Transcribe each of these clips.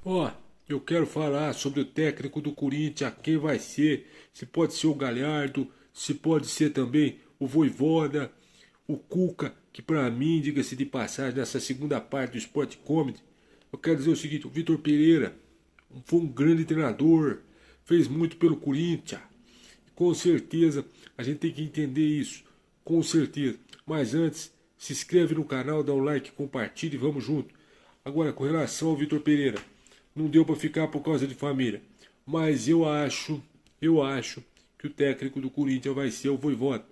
Ó, eu quero falar sobre o técnico do Corinthians, quem vai ser, se pode ser o Galhardo, se pode ser também o Vojvoda, o Cuca, que pra mim, diga-se de passagem, nessa segunda parte do Sport Comedy, eu quero dizer o seguinte, o Vitor Pereira foi um grande treinador, fez muito pelo Corinthians, com certeza a gente tem que entender isso, com certeza. Mas antes, se inscreve no canal, dá um like, compartilha e vamos junto. Agora, com relação ao Vitor Pereira, não deu para ficar por causa de família. Mas eu acho que o técnico do Corinthians vai ser o Vojvoda.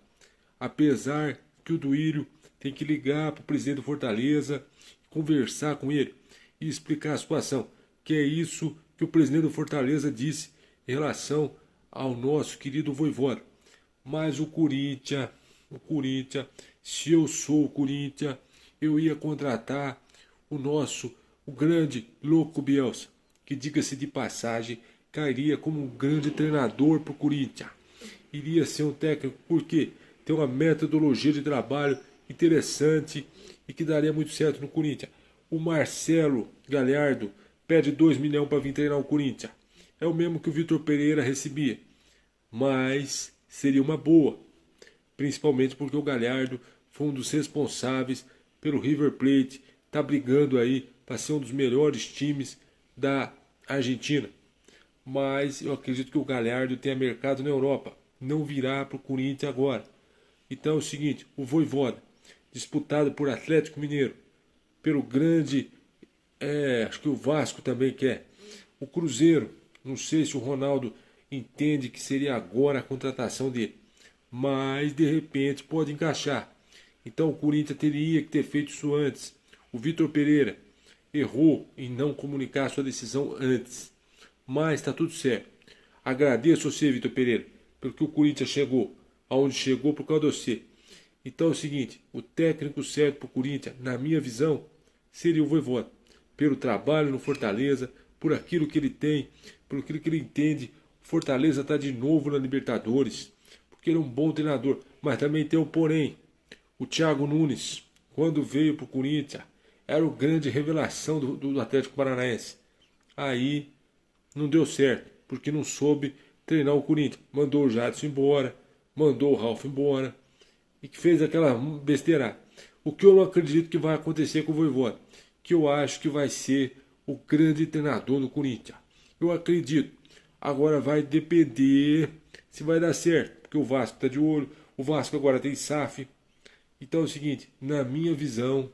Apesar que o Duílio tem que ligar para o presidente do Fortaleza, conversar com ele e explicar a situação. Que é isso que o presidente do Fortaleza disse em relação ao nosso querido Vojvoda. Mas o Corinthians, se eu sou o Corinthians, eu ia contratar o grande louco Bielsa, que diga-se de passagem, cairia como um grande treinador para o Corinthians. Iria ser um técnico porque tem uma metodologia de trabalho interessante e que daria muito certo no Corinthians. O Marcelo Galhardo pede 2 milhões para vir treinar o Corinthians. É o mesmo que o Vitor Pereira recebia. Mas seria uma boa. Principalmente porque o Galhardo foi um dos responsáveis pelo River Plate. Está brigando aí para ser um dos melhores times da Argentina. Mas eu acredito que o Galhardo tenha mercado na Europa. Não virá para o Corinthians agora. Então é o seguinte, o Vojvoda, disputado por Atlético Mineiro, pelo grande, acho que o Vasco também quer. O Cruzeiro, não sei se o Ronaldo entende que seria agora a contratação dele. Mas de repente pode encaixar. Então o Corinthians teria que ter feito isso antes. O Vitor Pereira errou em não comunicar sua decisão antes. Mas está tudo certo. Agradeço a você, Vitor Pereira, pelo que o Corinthians chegou aonde chegou por causa de você. Então é o seguinte, o técnico certo para o Corinthians, na minha visão, seria o Vojvoda. Pelo trabalho no Fortaleza, por aquilo que ele tem, por aquilo que ele entende. O Fortaleza está de novo na Libertadores, porque ele é um bom treinador. Mas também tem um porém. O Thiago Nunes, quando veio para o Corinthians, era o grande revelação do Atlético Paranaense. Aí não deu certo, porque não soube treinar o Corinthians. Mandou o Jadson embora, mandou o Ralf embora e que fez aquela besteira. O que eu não acredito que vai acontecer com o Vojvoda, que eu acho que vai ser o grande treinador do Corinthians. Eu acredito. Agora vai depender se vai dar certo, porque o Vasco está de olho, o Vasco agora tem SAF. Então é o seguinte, na minha visão,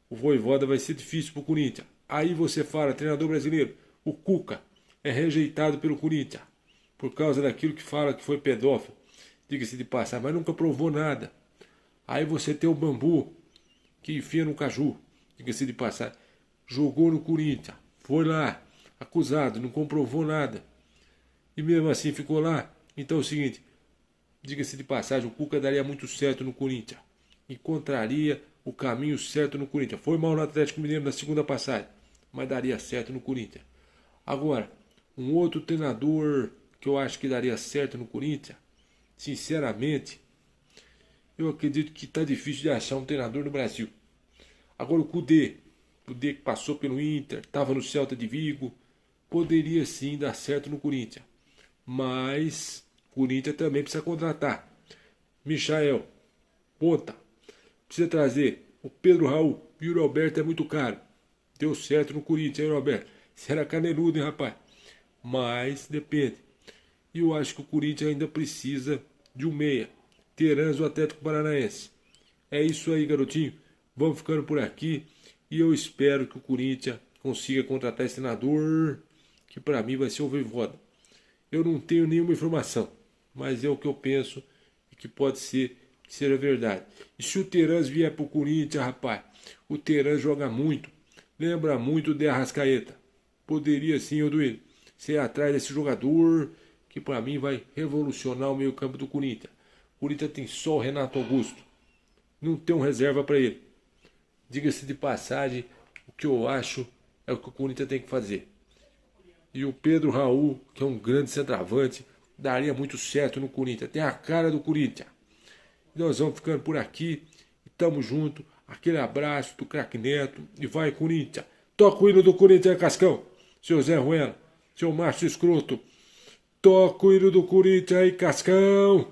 o Vojvoda vai ser difícil para o Corinthians. Aí você fala, treinador brasileiro, o Cuca é rejeitado pelo Corinthians por causa daquilo que fala que foi pedófilo. Diga-se de passar, mas nunca provou nada. Aí você tem o Bambu, que enfia no caju, diga-se de passar. Jogou no Corinthians, foi lá, acusado, não comprovou nada. E mesmo assim ficou lá. Então é o seguinte, diga-se de passagem, o Cuca daria muito certo no Corinthians. Encontraria o caminho certo no Corinthians. Foi mal no Atlético Mineiro na segunda passagem, mas daria certo no Corinthians. Agora, um outro treinador que eu acho que daria certo no Corinthians, sinceramente, eu acredito que está difícil de achar um treinador no Brasil. Agora o Kudê que passou pelo Inter, estava no Celta de Vigo, poderia sim dar certo no Corinthians. Mas o Corinthians também precisa contratar. Michael, ponta. Precisa trazer o Pedro Raul. E o Roberto é muito caro. Deu certo no Corinthians, hein, Roberto? Você era caneludo, hein, rapaz? Mas depende. E eu acho que o Corinthians ainda precisa de um meia. Terãs, o Atlético Paranaense. É isso aí, garotinho. Vamos ficando por aqui. E eu espero que o Corinthians consiga contratar esse treinador, que para mim vai ser o Vojvoda. Eu não tenho nenhuma informação, mas é o que eu penso e que pode ser que seja verdade. E se o Terãs vier pro Corinthians, rapaz, o Terãs joga muito. Lembra muito de Arrascaeta. Poderia sim, Oduílio, ser atrás desse jogador que para mim vai revolucionar o meio campo do Corinthians. O Corinthians tem só o Renato Augusto. Não tem um reserva para ele. Diga-se de passagem, o que eu acho é o que o Corinthians tem que fazer. E o Pedro Raul, que é um grande centroavante, daria muito certo no Corinthians. Tem a cara do Corinthians. Nós vamos ficando por aqui. E tamo junto. Aquele abraço do craque Neto. E vai, Corinthians. Toca o hino do Corinthians, Cascão. seu Zé Ruela, seu macho escroto. Toca o hino do Corinthians aí, Cascão.